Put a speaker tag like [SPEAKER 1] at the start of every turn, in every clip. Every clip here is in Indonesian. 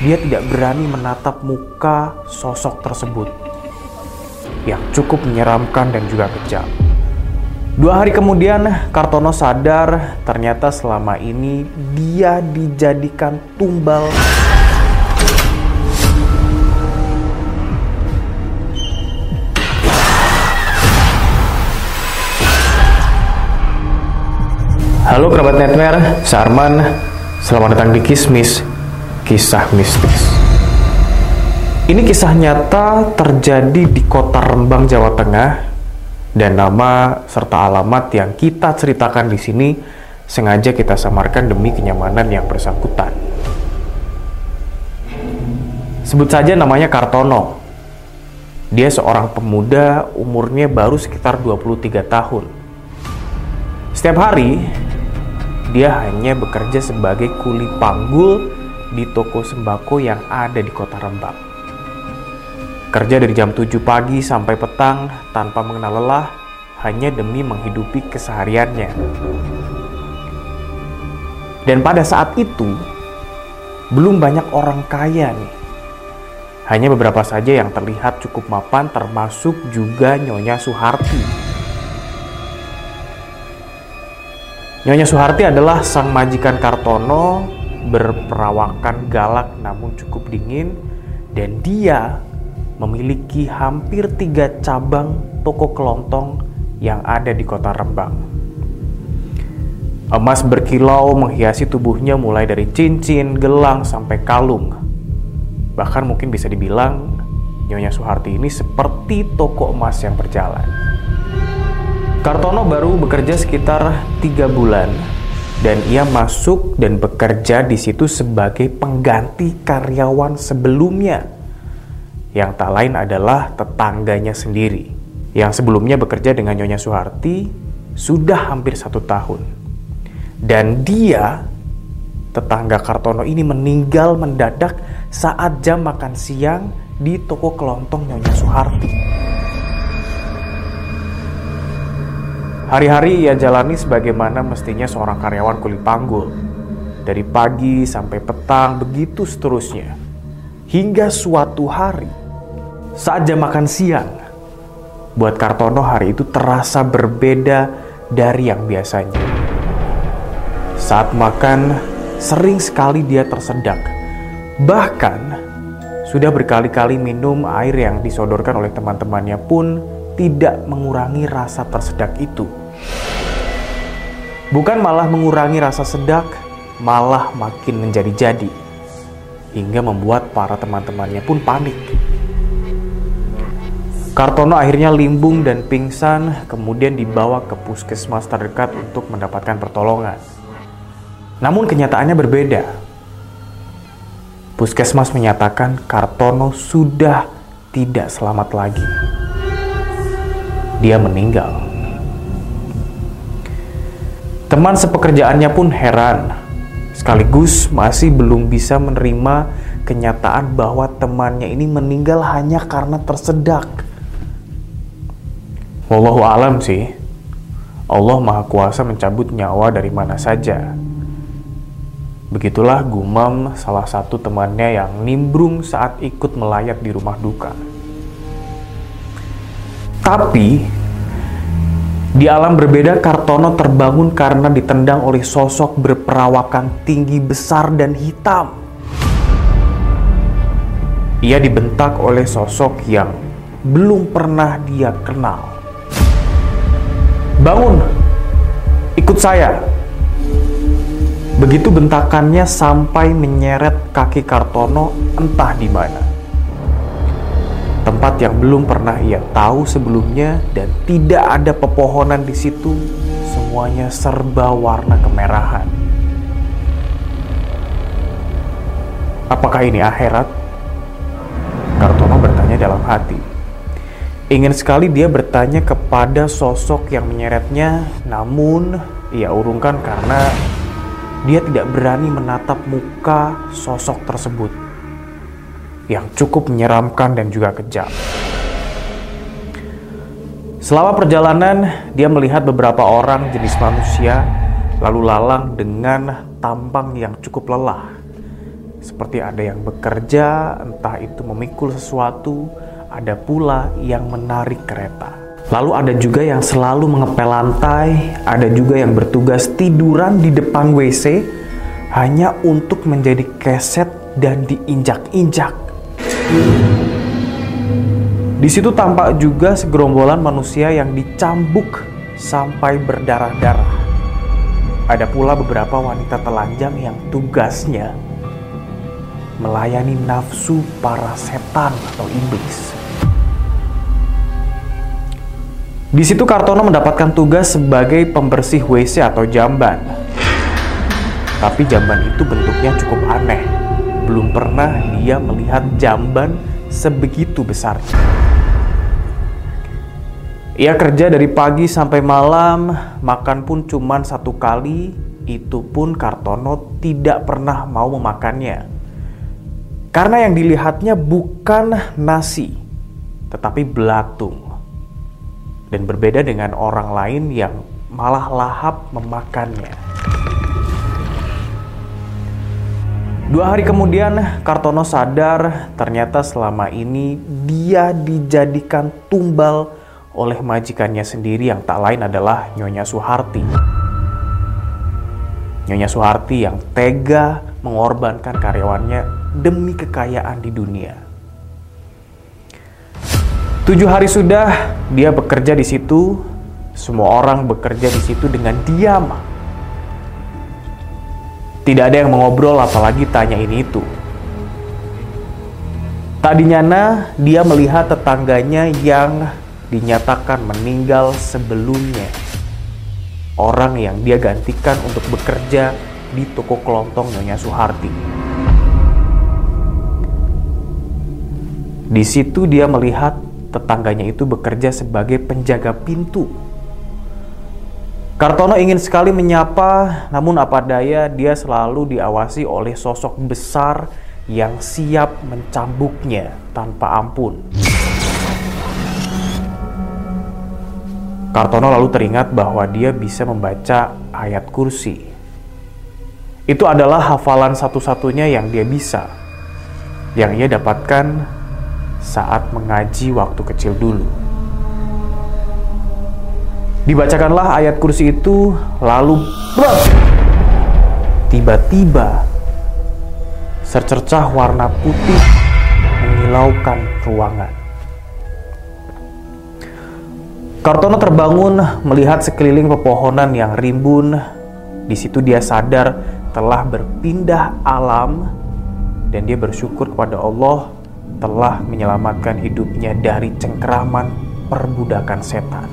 [SPEAKER 1] dia tidak berani menatap muka sosok tersebut yang cukup menyeramkan dan juga kejam. 2 hari kemudian, Kartono sadar ternyata selama ini dia dijadikan tumbal. Halo kerabat Nightmare, saya Arman. Selamat datang di Kismis, kisah mistis. Ini kisah nyata terjadi di kota Rembang, Jawa Tengah, dan nama serta alamat yang kita ceritakan di sini sengaja kita samarkan demi kenyamanan yang bersangkutan. Sebut saja namanya Kartono. Dia seorang pemuda, umurnya baru sekitar 23 tahun. Setiap hari, dia hanya bekerja sebagai kuli panggul di toko sembako yang ada di kota Rembang. Kerja dari jam 7 pagi sampai petang tanpa mengenal lelah hanya demi menghidupi kesehariannya. Dan pada saat itu, belum banyak orang kaya nih. Hanya beberapa saja yang terlihat cukup mapan, termasuk juga Nyonya Suharti. Nyonya Suharti adalah sang majikan Kartono, berperawakan galak namun cukup dingin, dan dia memiliki hampir 3 cabang toko kelontong yang ada di kota Rembang. Emas berkilau menghiasi tubuhnya mulai dari cincin, gelang, sampai kalung. Bahkan mungkin bisa dibilang Nyonya Suharti ini seperti toko emas yang berjalan. Kartono baru bekerja sekitar 3 bulan dan ia masuk dan bekerja di situ sebagai pengganti karyawan sebelumnya yang tak lain adalah tetangganya sendiri yang sebelumnya bekerja dengan Nyonya Suharti sudah hampir 1 tahun. Dan dia, tetangga Kartono ini, meninggal mendadak saat jam makan siang di toko kelontong Nyonya Suharti. Hari-hari ia jalani sebagaimana mestinya seorang karyawan kuli panggul. Dari pagi sampai petang, begitu seterusnya. Hingga suatu hari, saat jam makan siang, buat Kartono hari itu terasa berbeda dari yang biasanya. Saat makan, sering sekali dia tersedak. Bahkan, sudah berkali-kali minum air yang disodorkan oleh teman-temannya pun tidak mengurangi rasa tersedak itu. Bukan malah mengurangi rasa sedak, malah makin menjadi-jadi, hingga membuat para teman-temannya pun panik. Kartono akhirnya limbung dan pingsan, kemudian dibawa ke puskesmas terdekat untuk mendapatkan pertolongan. Namun kenyataannya berbeda. Puskesmas menyatakan Kartono sudah tidak selamat lagi. Dia meninggal. Teman sepekerjaannya pun heran, sekaligus masih belum bisa menerima kenyataan bahwa temannya ini meninggal hanya karena tersedak. Wallahu alam sih, Allah Maha Kuasa mencabut nyawa dari mana saja. Begitulah gumam salah satu temannya yang nimbrung saat ikut melayat di rumah duka. Tapi, di alam berbeda, Kartono terbangun karena ditendang oleh sosok berperawakan tinggi, besar, dan hitam. Ia dibentak oleh sosok yang belum pernah dia kenal. "Bangun! Ikut saya!" Begitu bentakannya sampai menyeret kaki Kartono entah di mana. Tempat yang belum pernah ia tahu sebelumnya dan tidak ada pepohonan di situ, semuanya serba warna kemerahan. Apakah ini akhirat? Kartono bertanya dalam hati. Ingin sekali dia bertanya kepada sosok yang menyeretnya, namun ia urungkan karena dia tidak berani menatap muka sosok tersebut yang cukup menyeramkan dan juga kejam. Selama perjalanan, dia melihat beberapa orang jenis manusia lalu lalang dengan tampang yang cukup lelah. seperti ada yang bekerja, entah itu memikul sesuatu, ada pula yang menarik kereta. Lalu ada juga yang selalu mengepel lantai, ada juga yang bertugas tiduran di depan WC hanya untuk menjadi keset dan diinjak-injak. Di situ tampak juga segerombolan manusia yang dicambuk sampai berdarah-darah. Ada pula beberapa wanita telanjang yang tugasnya melayani nafsu para setan atau iblis. Di situ Kartono mendapatkan tugas sebagai pembersih WC atau jamban. Tapi jamban itu bentuknya cukup aneh. Belum pernah dia melihat jamban sebegitu besarnya. Ia kerja dari pagi sampai malam, makan pun cuman 1 kali. Itu pun Kartono tidak pernah mau memakannya. Karena yang dilihatnya bukan nasi, tetapi belatung. Dan berbeda dengan orang lain yang malah lahap memakannya. 2 hari kemudian Kartono sadar ternyata selama ini dia dijadikan tumbal oleh majikannya sendiri yang tak lain adalah Nyonya Suharti. Nyonya Suharti yang tega mengorbankan karyawannya demi kekayaan di dunia. 7 hari sudah dia bekerja di situ, semua orang bekerja di situ dengan diam. Tidak ada yang mengobrol apalagi tanya ini itu. Tak dinyana dia melihat tetangganya yang dinyatakan meninggal sebelumnya. Orang yang dia gantikan untuk bekerja di toko kelontong Nyonya Suharti. Di situ dia melihat tetangganya itu bekerja sebagai penjaga pintu. Kartono ingin sekali menyapa, namun apa daya dia selalu diawasi oleh sosok besar yang siap mencambuknya tanpa ampun. Kartono lalu teringat bahwa dia bisa membaca ayat kursi. Itu adalah hafalan satu-satunya yang dia bisa, yang ia dapatkan saat mengaji waktu kecil dulu. Dibacakanlah ayat kursi itu, lalu tiba-tiba secercah warna putih mengilaukan ruangan. Kartono terbangun melihat sekeliling pepohonan yang rimbun. Di situ dia sadar telah berpindah alam dan dia bersyukur kepada Allah telah menyelamatkan hidupnya dari cengkeraman perbudakan setan.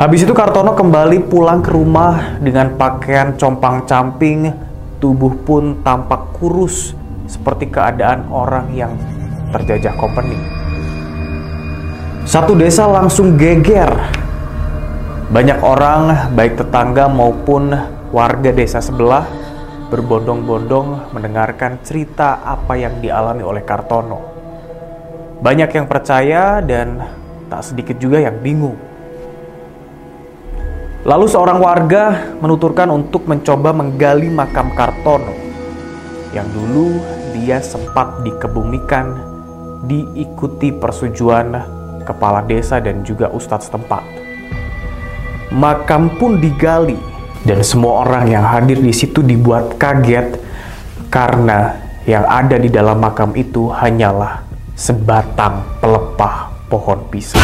[SPEAKER 1] Habis itu Kartono kembali pulang ke rumah dengan pakaian compang-camping, tubuh pun tampak kurus seperti keadaan orang yang terjajah kompeni. Satu desa langsung geger. Banyak orang, baik tetangga maupun warga desa sebelah, berbondong-bondong mendengarkan cerita apa yang dialami oleh Kartono. Banyak yang percaya dan tak sedikit juga yang bingung. Lalu seorang warga menuturkan untuk mencoba menggali makam Kartono yang dulu dia sempat dikebumikan diikuti persetujuan kepala desa dan juga ustadz setempat. Makam pun digali dan semua orang yang hadir di situ dibuat kaget karena yang ada di dalam makam itu hanyalah sebatang pelepah pohon pisang.